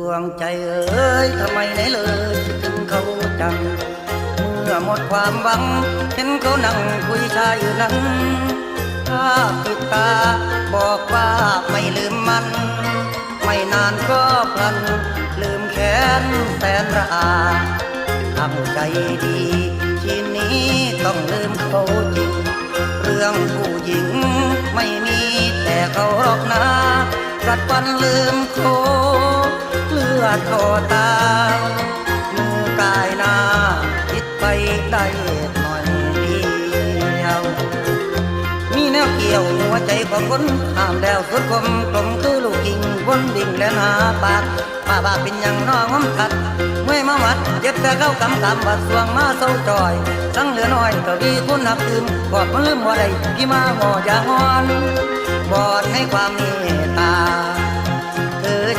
วงใจเอ๋ยทำไมไหนเลยคิดถึงเขาจังเมื่อหมดความหวังเห็นเขานั่งคุยชายอยู่นั้นถ้าปิดตาบอกว่าไม่ลืมมันไม่นานก็พลันลืมแค้นแสนระอาตั้งใจดีทีนี้ต้องลืมเขาจริงเรื่องผู้หญิงไม่มีแต่เขาหรอกนะกัดฟันลืมโคเลือดคอตามือกายหน้าคิดไปได้หน่อยเดียวมีแนวเกี่ยวหัวใจของคนห้ามแล้วสุดคมกลมคือลูกกิ่งวนดิ่งและหาปากป้าบาเป็นอย่างน้องอมขัดเมื่อยมามัดเจ็บแต่เข้ากำบัดสวงมาเศร้าจอยสังเหลือน้อยก็วีคุณนับลืมกอดมันลืมว่าใดพี่มาห่ออย่างอ่อนบอดให้ความเมตตา